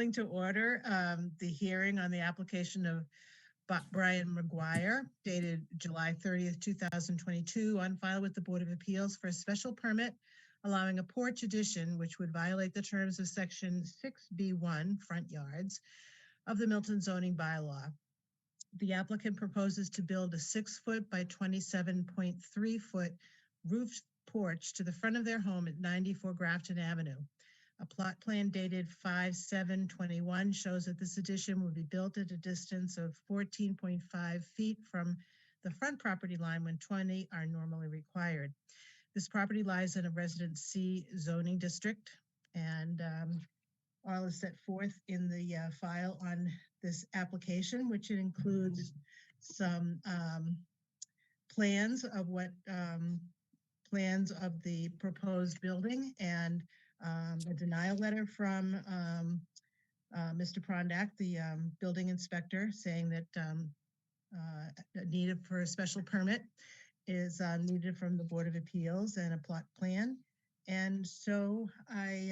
calling to order the hearing on the application of Brian McGuire, dated July 30th, 2022, on file with the Board of Appeals for a special permit allowing a porch addition, which would violate the terms of Section 6B1, front yards, of the Milton zoning bylaw. The applicant proposes to build a 6-foot by 27.3-foot roofed porch to the front of their home at 94 Grafton Avenue. A plot plan dated 5/7/21 shows that this addition will be built at a distance of 14.5 feet from the front property line when 20 are normally required. This property lies in a Residence C zoning district, and all is set forth in the file on this application, which includes some plans of the proposed building, and a denial letter from Mr. Prondak, the building inspector, saying that needed for a special permit is needed from the Board of Appeals, and a plot plan. And so I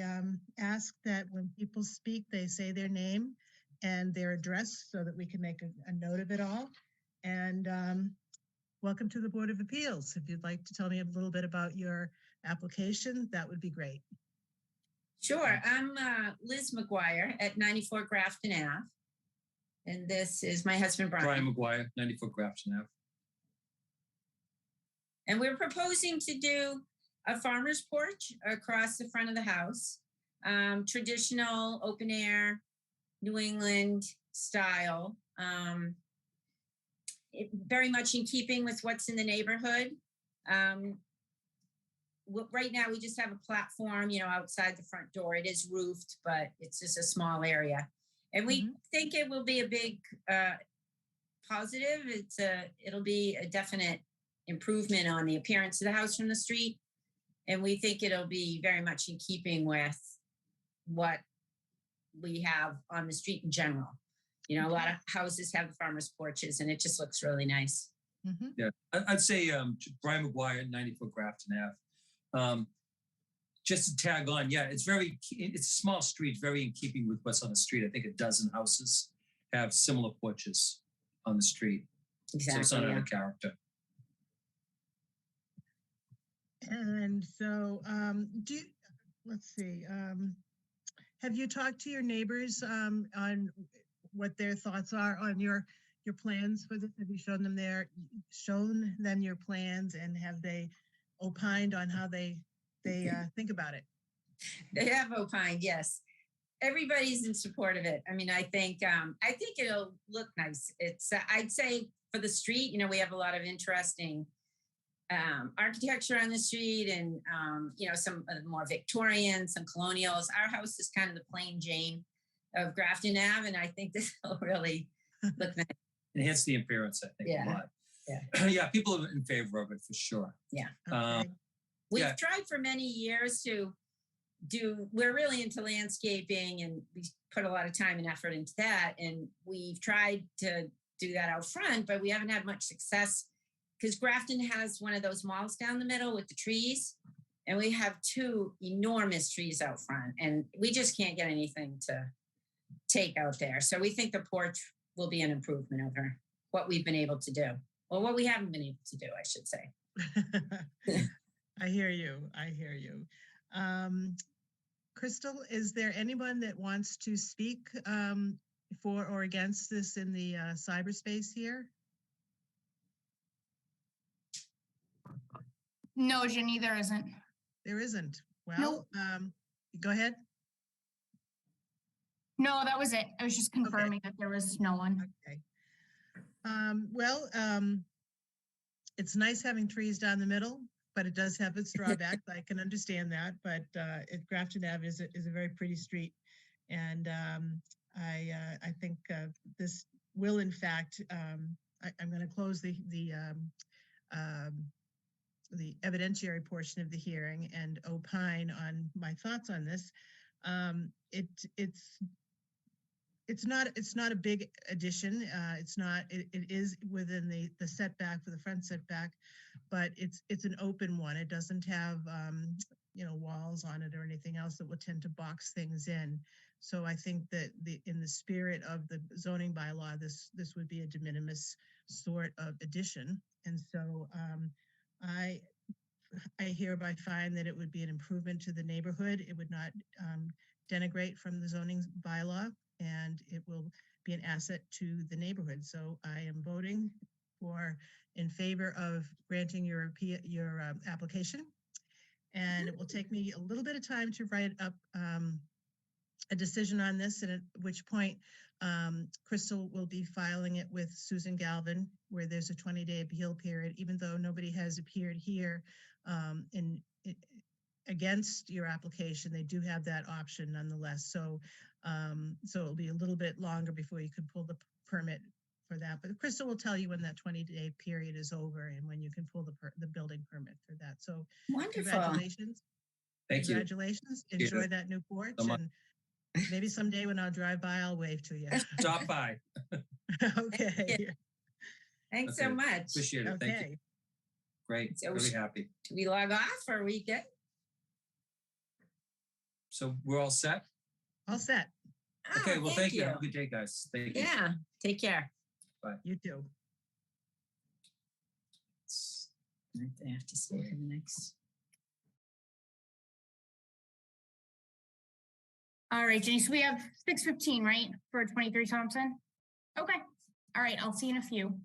ask that when people speak, they say their name and their address so that we can make a note of it all. And welcome to the Board of Appeals. If you'd like to tell me a little bit about your application, that would be great. Sure. I'm Liz McGuire at 94 Grafton Ave. And this is my husband, Brian. Brian McGuire, 94 Grafton Ave. And we're proposing to do a farmer's porch across the front of the house. Traditional open air, New England style. Very much in keeping with what's in the neighborhood. Right now, we just have a platform, outside the front door. It is roofed, but it's just a small area. And we think it will be a big positive. It'll be a definite improvement on the appearance of the house from the street. And we think it'll be very much in keeping with what we have on the street in general. A lot of houses have farmers' porches, and it just looks really nice. Yeah, I'd say Brian McGuire, 94 Grafton Ave. Just to tag on, yeah, it's a small street, very in keeping with what's on the street. I think a dozen houses have similar porches on the street. Exactly. So it's not out of character. And so, let's see, have you talked to your neighbors on what their thoughts are on your plans for this? Have you shown them your plans, and have they opined on how they think about it? They have opined, yes. Everybody's in support of it. I mean, I think it'll look nice. It's I'd say for the street, we have a lot of interesting architecture on the street, and some more Victorian, some colonials. Our house is kind of the plain Jane of Grafton Ave, and I think this will really look nice. Enhance the appearance, I think, a lot. Yeah. Yeah, people are in favor of it for sure. Yeah. Okay. We've tried for many years we're really into landscaping, and we put a lot of time and effort into that. And we've tried to do that out front, but we haven't had much success because Grafton has one of those malls down the middle with the trees. And we have 2 enormous trees out front, and we just can't get anything to take out there. So we think the porch will be an improvement over what we've been able to do, or what we haven't been able to do, I should say. I hear you. Crystal, is there anyone that wants to speak for or against this in the cyberspace here? No, Jenny, there isn't. There isn't. Well, go ahead. No, that was it. I was just confirming that there was no one. Okay. It's nice having trees down the middle, but it does have its drawbacks. I can understand that, but Grafton Ave is a very pretty street, and I think this will, in fact, I'm going to close the evidentiary portion of the hearing and opine on my thoughts on this. It's not a big addition. It is within the setback for the front setback, but it's an open one. It doesn't have walls on it or anything else that will tend to box things in. So I think that in the spirit of the zoning bylaw, this would be a de minimis sort of addition. And so I I hereby find that it would be an improvement to the neighborhood. It would not denigrate from the zoning bylaw, and it will be an asset to the neighborhood. So I am voting in favor of granting your application. And it will take me a little bit of time to write up a decision on this, and at which point Crystal will be filing it with Susan Galvin, where there's a 20-day appeal period, even though nobody has appeared here against your application. They do have that option nonetheless. So it'll be a little bit longer before you can pull the permit for that. But Crystal will tell you when that 20-day period is over and when you can pull the building permit for that. So Wonderful. congratulations. Thank you. Congratulations. Enjoy that new porch. So much. And maybe someday when I'll drive by, I'll wave to you. Stop by. Okay. Thanks so Okay. much. Appreciate it. Thank you. Okay. Great. So Really happy. Do we log off or are we good? So we're all set? All set. Okay. Oh, Well, thank you. Have a good day, guys. Thank you. Yeah. Take care. You too. I have to stay for the next. All right, Jenny, so we have 6:15, right, for 23 Thompson? Okay, all right, I'll see you in a few.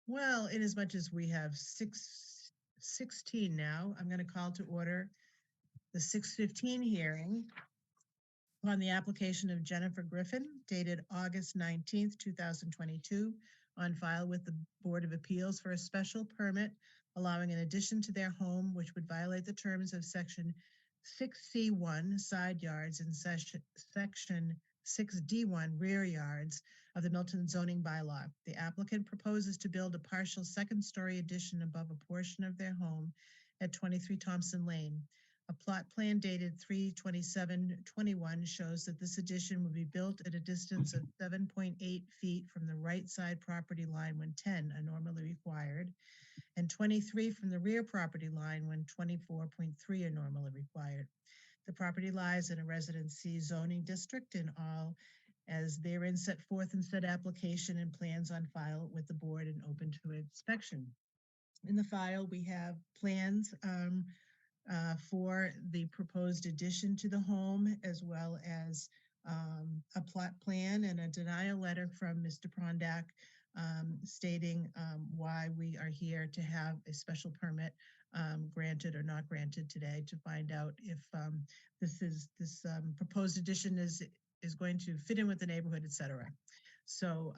Well, in as much as we have 16 now, I'm going to call to order the 6:15 hearing on the application of Jennifer Griffin dated August 19th, 2022, on file with the Board of Appeals for a special permit allowing an addition to their home which would violate the terms of section 6C1 side yards and section 6D1 rear yards of the Milton zoning bylaw. The applicant proposes to build a partial second-story addition above a portion of their home at 23 Thompson Lane. A plot plan dated 3/27/21 shows that this addition will be built at a distance of 7.8 feet from the right side property line when 10 are normally required, and 23 from the rear property line when 24.3 are normally required. The property lies in a Residence C zoning district in all as therein set forth in said application and plans on file with the board and open to inspection. In the file, we have plans for the proposed addition to the home, as well as a plot plan and a denial letter from Mr. Prondak stating why we are here to have a special permit granted or not granted today to find out if this proposed addition is going to fit in with the neighborhood, et cetera. So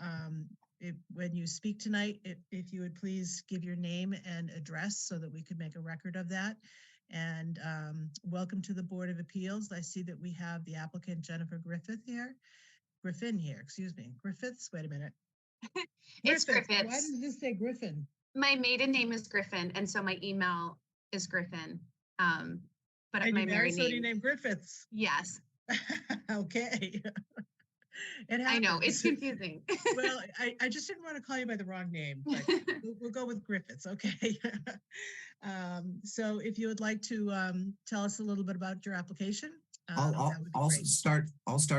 when you speak tonight, if you would please give your name and address so that we could make a record of that. And welcome to the Board of Appeals. I see that we have the applicant Jennifer Griffin here, excuse me. Griffiths, wait a minute. It's Why Griffiths. does this say Griffin? My maiden name is Griffin, and so my email is Griffin. But And my you married married somebody name, named Griffiths. yes, Okay. It I know it's happens. confusing. Well, I just didn't want to call you by the wrong name, but we'll go with Griffiths, okay? So if you would like to tell us a little bit about your application, that would be I'll great. start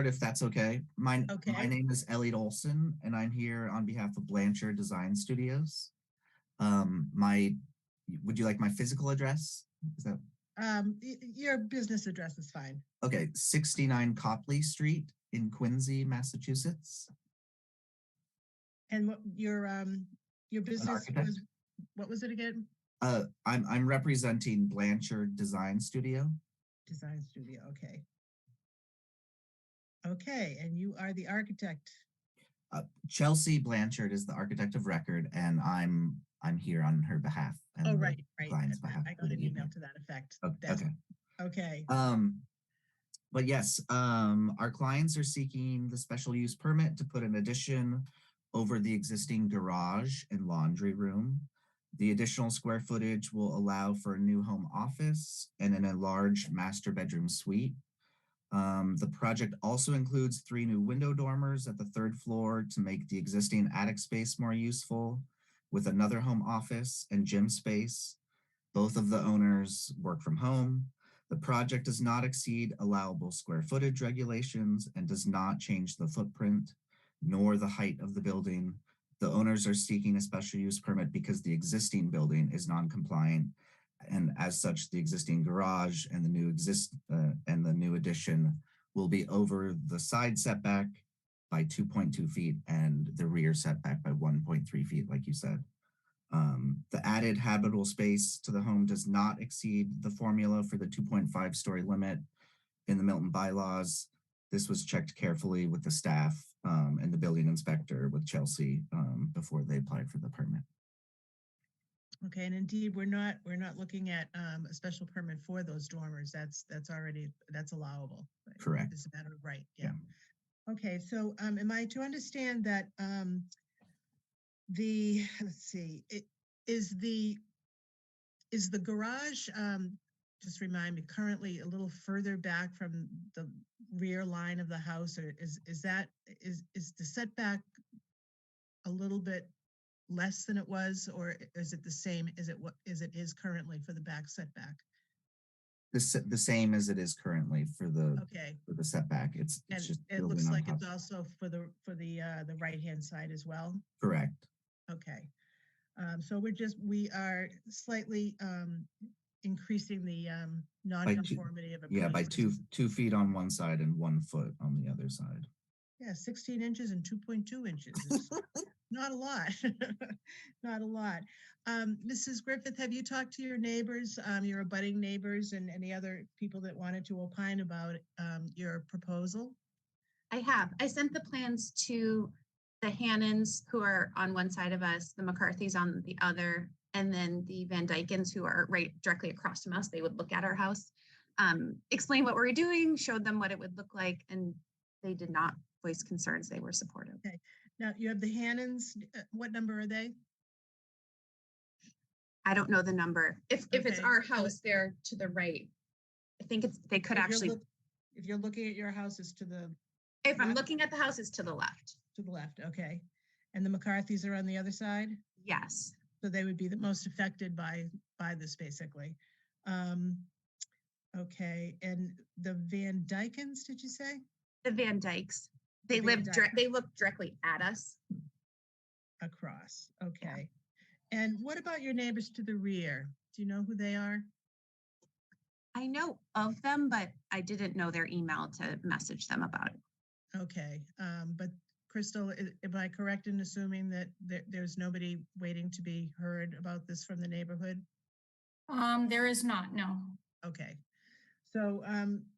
if that's okay. My Okay. name is Elliot Olson, and I'm here on behalf of Blanchard Design Studios. Would you like my physical address? Is that Your business address is fine. okay? 69 Copley Street in Quincy, Massachusetts. And what your business architect. was, what was it again? I'm representing Blanchard Design Studio. Design studio, okay. Okay, and you are the architect. Chelsea Blanchard is the architect of record, and I'm here on her behalf. And Oh, the right. client's behalf I for got the an email evening. to that effect. Okay. Okay. But yes, our clients are seeking the special use permit to put an addition over the existing garage and laundry room. The additional square footage will allow for a new home office and an enlarged master bedroom suite. The project also includes 3 new window dormers at the 3rd floor to make the existing attic space more useful, with another home office and gym space. Both of the owners work from home. The project does not exceed allowable square footage regulations and does not change the footprint nor the height of the building. The owners are seeking a special use permit because the existing building is non-compliant, and as such, the existing garage and the new addition will be over the side setback by 2.2 feet and the rear setback by 1.3 feet, like you said. The added habitable space to the home does not exceed the formula for the 2.5 story limit in the Milton bylaws. This was checked carefully with the staff and the building inspector with Chelsea before they applied for the permit. Okay, and indeed, we're not looking at a special permit for those dormers. That's allowable. Right? Correct. It's a matter of right. Yeah. Okay, so am I to understand that let's see, is the garage, just remind me, currently a little further back from the rear line of the house, or is the setback a little bit less than it was, or is it the same as it is currently for the back setback? The same as it is currently for the Okay, setback. It's and just it building looks on like top. it's also for the right-hand side as well. Correct. Okay, so we are slightly increasing the non-conformity of a Yeah, by pre-existing- 2 feet on one side and 1 foot on the other side. Yeah, 16 inches and 2.2 inches. Not a lot. Not a lot. Mrs. Griffith, have you talked to your neighbors, your abutting neighbors, and any other people that wanted to opine about your proposal? I have. I sent the plans to the Hannons, who are on one side of us, the McCarthys on the other, and then the Van Dykens, who are right directly across from us. They would look at our house, explain what we're doing, showed them what it would look like, and they did not voice concerns. They were supportive. Okay. Now you have the Hannons. What number are they? I don't know the number. If it's Okay. our house, they're to the right. I think they could If you're actually, if you're looking at your house, it's if I'm left? looking at the house, it's to the left. to the left. Okay. And the McCarthys are on the other side? Yes. So they would be the most affected by this, basically. Um, okay. And the Van Dykens, did you say? The Van Dykes. The They Van Dyke. they look directly at us. Across. Okay. And what about your neighbors to the rear? Do you know who they are? I know of them, but I didn't know their email to message them about it. Okay. But Crystal, am I correct in assuming that there's nobody waiting to be heard about this from the neighborhood? There is not, no. Okay. So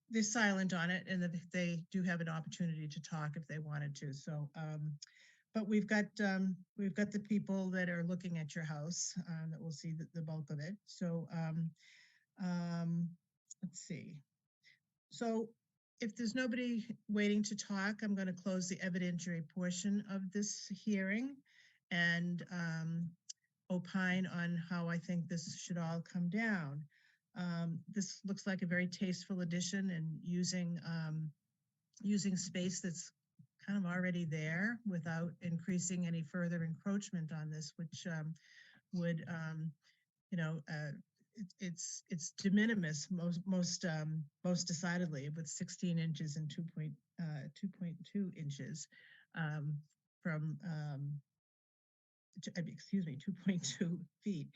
they're silent on it, and they do have an opportunity to talk if they wanted to. So, but we've got the people that are looking at your house that will see the bulk of it. So let's see. So if there's nobody waiting to talk, I'm going to close the evidentiary portion of this hearing and opine on how I think this should all come down. This looks like a very tasteful addition and using space that's kind of already there without increasing any further encroachment on this, which would, you know, it's de minimis most decidedly with 16 inches and 2.2 inches from excuse me, 2.2 feet.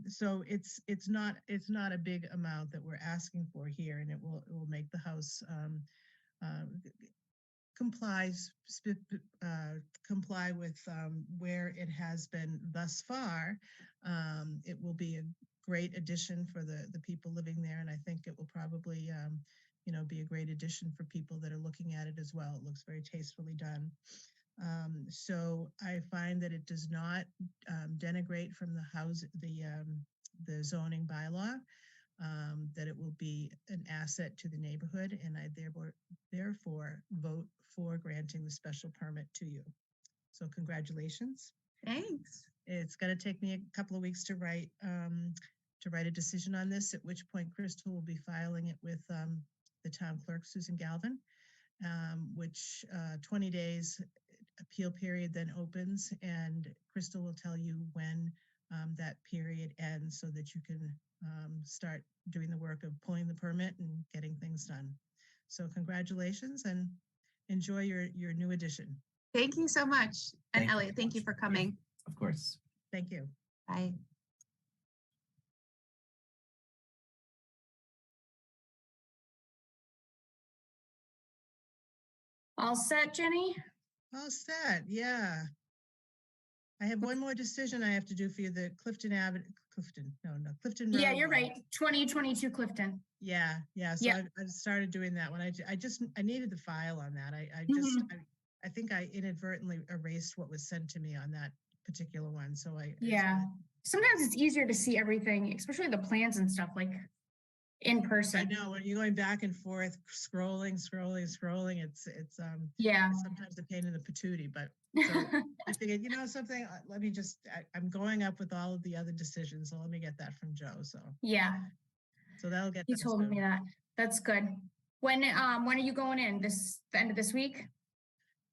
So it's not a big amount that we're asking for here, and it will make the house comply with where it has been thus far. It will be a great addition for the people living there, and I think it will probably be a great addition for people that are looking at it as well. It looks very tastefully done. So I find that it does not denigrate from the zoning bylaw, that it will be an asset to the neighborhood, and I therefore vote for granting the special permit to you. So congratulations. Thanks. It's going to take me a couple of weeks to write a decision on this, at which point Crystal will be filing it with the town clerk, Susan Galvin, which 20 days appeal period then opens, and Crystal will tell you when that period ends so that you can start doing the work of pulling the permit and getting things done. So congratulations and enjoy your new addition. Thank you so much. And Thank you Elliot, so thank you much. for coming. Of course. Thank you. Bye. All set, Jenny? All set. Yeah. I have one more decision I have to do for you, the Clifton Clifton Yeah, Road you're one. right. 2022 Clifton. Yeah, so Yeah. I've started doing that one. I needed the file on that. I think I inadvertently erased what was sent to me on that particular one. So I just Yeah. wanted- Sometimes it's easier to see everything, especially the plans and stuff, like in I person. know when you're going back and forth, scrolling, it's Yeah. sometimes a pain in the patootie, but so I figured, something, let me I'm going up with all of the other decisions, so let me get that from Joe. So Yeah. that'll get He done told soon. me that. That's good. When are you going in? The end of this week?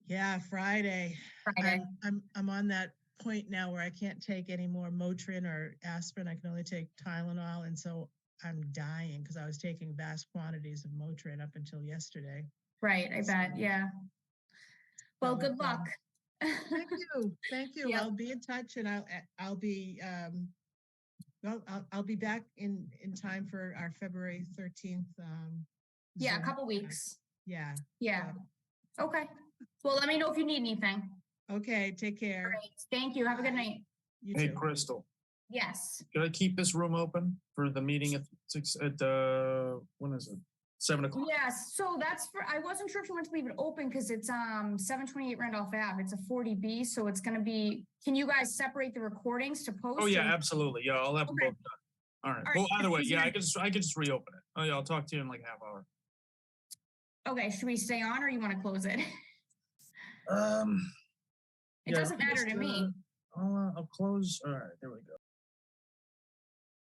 Yeah, Friday. Friday. I'm on that point now where I can't take any more Motrin or aspirin. I can only take Tylenol, and so I'm dying because I was taking vast quantities of Motrin up until yesterday. Right, I bet. Yeah. Well, So good it's, luck. Thank you. Yep. I'll be in touch, and I'll be I'll be back in time for our February 13th. Yeah, a Zoom couple class. weeks. Yeah. Yeah. Okay. Well, let me know if you need anything. Okay, take care. Great. Thank you. Have a good night. You Hey, too. Crystal, Yes. can I keep this room open for the meeting at when is it? 7 o'clock? Yes. So that's for, I wasn't sure if you want to leave it open because it's 728 Randolph Ave. It's a 40B. So it's going to be, can you guys separate the recordings to post? Oh, yeah, or- absolutely. Yeah, I'll have them Okay. both done. All right. All Well, right, either way, is yeah, there- I can just reopen it. Oh, yeah, I'll talk to you in like half hour. Okay. Should we stay on or you want to close it? It It doesn't matter to me. I'll close. All right, there we go.